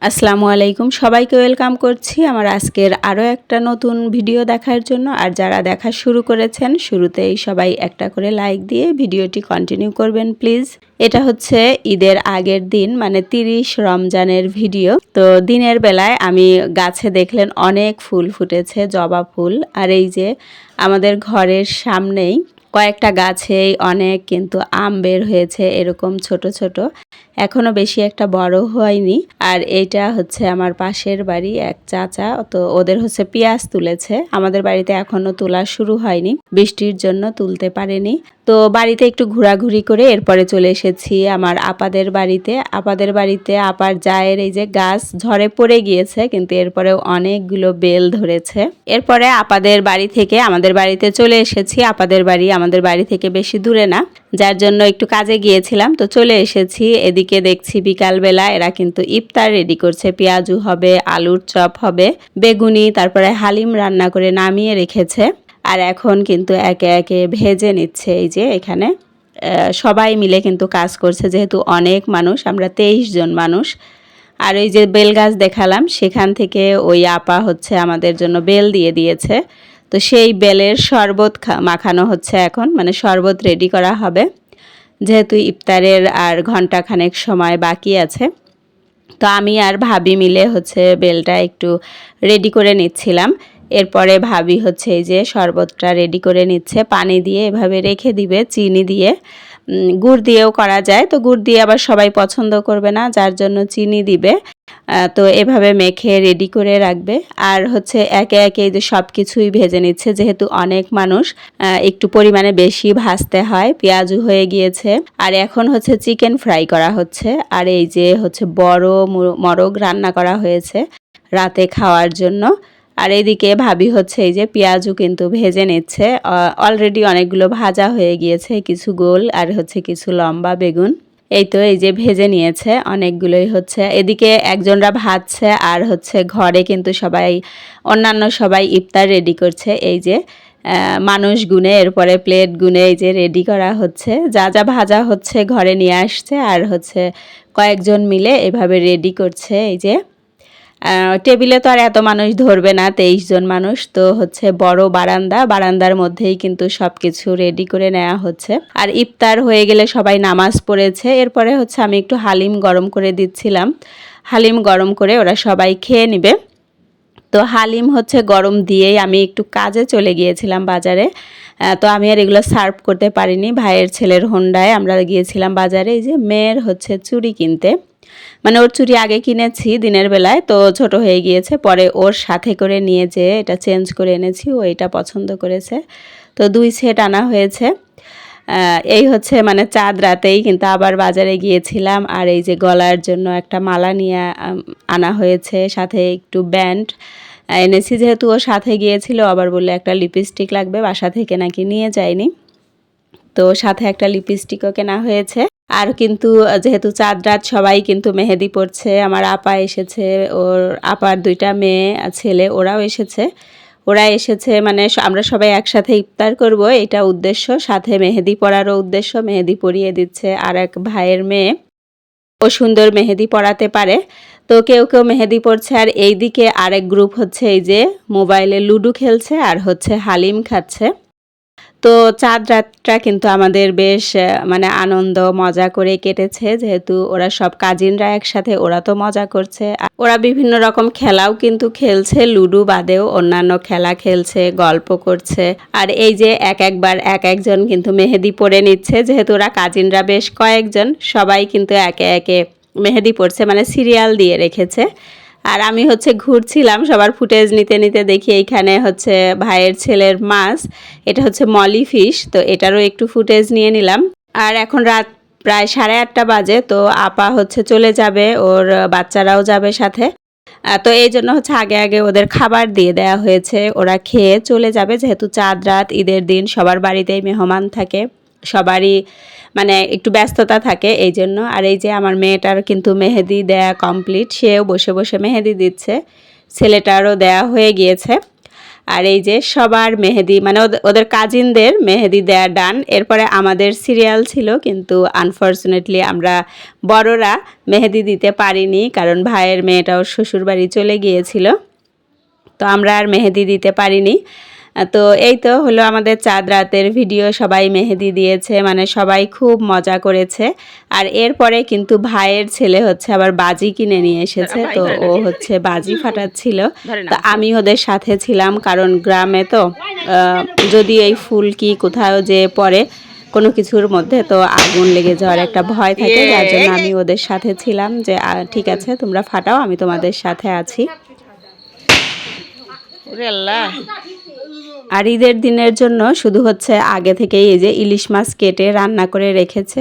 আসসালামু আলাইকুম, সবাইকে ওয়েলকাম করছি আমার আজকের আরও একটা নতুন ভিডিও দেখার জন্য। আর যারা দেখা শুরু করেছেন শুরুতেই সবাই একটা করে লাইক দিয়ে ভিডিওটি কন্টিনিউ করবেন প্লিজ। এটা হচ্ছে ঈদের আগের দিন, মানে 30 রমজানের ভিডিও। তো দিনের বেলায় আমি গাছে দেখলেন অনেক ফুল ফুটেছে, জবা ফুল। আর এই যে আমাদের ঘরের সামনেই কয়েকটা গাছেই অনেক কিন্তু আম বের হয়েছে, এরকম ছোট ছোট, এখনো বেশি একটা বড় হয়নি। আর এইটা হচ্ছে আমার পাশের বাড়ি এক চাচা, তো ওদের হচ্ছে পেঁয়াজ তুলেছে, আমাদের বাড়িতে এখনো তোলা শুরু হয়নি, বৃষ্টির জন্য তুলতে পারেনি। তো বাড়িতে একটু ঘোরাঘুরি করে এরপরে চলে এসেছি আমার আপাদের বাড়িতে। আপার জায়ের এই যে গাছ ঝড়ে পড়ে গিয়েছে, কিন্তু এরপরেও অনেকগুলো বেল ধরেছে। এরপরে আপাদের বাড়ি থেকে আমাদের বাড়িতে চলে এসেছি। আপাদের বাড়ি আমাদের বাড়ি থেকে বেশি দূরে না, যার জন্য একটু কাজে গিয়েছিলাম, তো চলে এসেছি। এদিকে দেখছি বিকালবেলা এরা কিন্তু ইফতার রেডি করছে, পেঁয়াজু হবে, আলুর চপ হবে, বেগুনি, তারপরে হালিম রান্না করে নামিয়ে রেখেছে। আর এখন কিন্তু একে একে ভেজে নিচ্ছে। এই যে এখানে সবাই মিলে কিন্তু কাজ করছে, যেহেতু অনেক মানুষ, আমরা 23 জন মানুষ। আর ওই যে বেল গাছ দেখালাম, সেখান থেকে ওই আপা হচ্ছে আমাদের জন্য বেল দিয়ে দিয়েছে। তো সেই বেলের শরবত মাখানো হচ্ছে এখন, মানে শরবত রেডি করা হবে, যেহেতু ইফতারের আর ঘন্টাখানেক সময় বাকি আছে। তো আমি আর ভাবি মিলে হচ্ছে বেলটা একটু রেডি করে নিচ্ছিলাম। এরপরে ভাবি হচ্ছে এই যে শরবতটা রেডি করে নিচ্ছে, পানি দিয়ে এভাবে রেখে দিবে, চিনি দিয়ে, গুড় দিয়েও করা যায়, তো গুড় দিয়ে আবার সবাই পছন্দ করবে না, যার জন্য চিনি দিবে। তো এভাবে মেখে রেডি করে রাখবে। আর হচ্ছে একে একে এই যে সব কিছুই ভেজে নিচ্ছে, যেহেতু অনেক মানুষ একটু পরিমাণে বেশি ভাজতে হয়। পেঁয়াজু হয়ে গিয়েছে, আর এখন হচ্ছে চিকেন ফ্রাই করা হচ্ছে। আর এই যে হচ্ছে বড় মোরগ রান্না করা হয়েছে রাতে খাওয়ার জন্য। আর এইদিকে ভাবি হচ্ছে এই যে পেঁয়াজু কিন্তু ভেজে নিচ্ছে, অলরেডি অনেকগুলো ভাজা হয়ে গিয়েছে, কিছু গোল আর হচ্ছে কিছু লম্বা বেগুন। এই তো এই যে ভেজে নিয়েছে অনেকগুলোই হচ্ছে। এদিকে একজনরা ভাজছে, আর হচ্ছে ঘরে কিন্তু সবাই, অন্যান্য সবাই ইফতার রেডি করছে। এই যে মানুষ গুনে, এরপরে প্লেট গুনে এই যে রেডি করা হচ্ছে, যা যা ভাজা হচ্ছে ঘরে নিয়ে আসছে, আর হচ্ছে কয়েকজন মিলে এভাবে রেডি করছে। এই যে টেবিলে তো আর এত মানুষ ধরবে না, 23 জন মানুষ, তো হচ্ছে বড় বারান্দার মধ্যেই কিন্তু সব কিছু রেডি করে নেওয়া হচ্ছে। আর ইফতার হয়ে গেলে সবাই নামাজ পড়েছে, এরপরে হচ্ছে আমি একটু হালিম গরম করে দিচ্ছিলাম, হালিম গরম করে ওরা সবাই খেয়ে নেবে। তো হালিম হচ্ছে গরম দিয়েই আমি একটু কাজে চলে গিয়েছিলাম বাজারে। তো আমি আর এগুলো সার্ভ করতে পারিনি, ভাইয়ের ছেলের হোন্ডায় আমরা গিয়েছিলাম বাজারে এই যে মেয়ের হচ্ছে চুড়ি কিনতে। মানে ওর চুড়ি আগে কিনেছি দিনের বেলায়, তো ছোট হয়ে গিয়েছে, পরে ওর সাথে করে নিয়ে যেয়ে এটা চেঞ্জ করে এনেছি, ও এটা পছন্দ করেছে, তো 2 সেট আনা হয়েছে। এই হচ্ছে মানে চাঁদ রাতেই কিন্তু আবার বাজারে গিয়েছিলাম। আর এই যে গলার জন্য একটা মালা নিয়ে আনা হয়েছে, সাথে একটু ব্যান্ড এনেছি, যেহেতু ও সাথে গিয়েছিল, আবার বললে একটা লিপস্টিক লাগবে, বাসা থেকে নাকি নিয়ে যায়নি, তো সাথে একটা লিপস্টিকও কেনা হয়েছে। আর কিন্তু যেহেতু চাঁদ রাত সবাই কিন্তু মেহেদি পড়ছে, আমার আপা এসেছে, ওর আপার 2টা মেয়ে ছেলে ওরা এসেছে, মানে আমরা সবাই একসাথে ইফতার করব, এটা উদ্দেশ্য, সাথে মেহেদি পড়ারও উদ্দেশ্য, মেহেদি পরিয়ে দিচ্ছে আর এক ভাইয়ের মেয়ে, ও সুন্দর মেহেদি পড়াতে পারে, তো কেউ কেউ মেহেদি পড়ছে। আর এইদিকে আরেক গ্রুপ হচ্ছে এই যে মোবাইলে লুডো খেলছে আর হচ্ছে হালিম খাচ্ছে। তো চাঁদ রাতটা কিন্তু আমাদের বেশ মানে আনন্দ মজা করে কেটেছে, যেহেতু ওরা সব কাজিনরা একসাথে, ওরা তো মজা করছে, ওরা বিভিন্ন রকম খেলাও কিন্তু খেলছে, লুডো বাদেও অন্যান্য খেলা খেলছে, গল্প করছে। আর এই যে একবার এক একজন কিন্তু মেহেদি পরে নিচ্ছে, যেহেতু ওরা কাজিনরা বেশ কয়েকজন, সবাই কিন্তু একে একে মেহেদি পড়ছে, মানে সিরিয়াল দিয়ে রেখেছে। আর আমি হচ্ছে ঘুরছিলাম সবার ফুটেজ নিতে নিতে, দেখি এইখানে হচ্ছে ভাইয়ের ছেলের মাছ, এটা হচ্ছে মলি ফিশ, তো এটারও একটু ফুটেজ নিয়ে নিলাম। আর এখন রাত প্রায় 8:30 বাজে, তো আপা হচ্ছে চলে যাবে, ওর বাচ্চারাও যাবে সাথে। তো এই জন্য হচ্ছে আগে আগে ওদের খাবার দিয়ে দেওয়া হয়েছে, ওরা খেয়ে চলে যাবে, যেহেতু চাঁদ রাত ঈদের দিন সবার বাড়িতেই মেহমান থাকে, সবারই মানে একটু ব্যস্ততা থাকে এই জন্য। আর এই যে আমার মেয়েটার কিন্তু মেহেদি দেয়া কমপ্লিট, সেও বসে বসে মেহেদি দিচ্ছে, ছেলেটারও দেয়া হয়ে গিয়েছে। আর এই যে সবার মেহেদি মানে ওদের কাজিনদের মেহেদি দেয়া ডান। এরপরে আমাদের সিরিয়াল ছিল, কিন্তু আনফর্চুনেটলি আমরা বড়রা মেহেদি দিতে পারিনি, কারণ ভাইয়ের মেয়েটাও শ্বশুরবাড়ি চলে গিয়েছিল, তো আমরা আর মেহেদি দিতে পারিনি। তো এই তো হলো আমাদের চাঁদ রাতের ভিডিও। সবাই মেহেদি দিয়েছে, মানে সবাই খুব মজা করেছে। আর এরপরে কিন্তু ভাইয়ের ছেলে হচ্ছে আবার বাজি কিনে নিয়ে এসেছে, তো ও হচ্ছে বাজি ফাটাচ্ছিল। তো আমি ওদের সাথে ছিলাম, কারণ গ্রামে তো যদি এই ফুলকি কোথাও যে পড়ে কোনো কিছুর মধ্যে, তো আগুন লেগে যাওয়ার একটা ভয় থাকে, যার জন্য আমি ওদের সাথে ছিলাম যে ঠিক আছে তোমরা ফাটাও, আমি তোমাদের সাথে আছি। আর ঈদের দিনের জন্য শুধু হচ্ছে আগে থেকেই এই যে ইলিশ মাছ কেটে রান্না করে রেখেছে,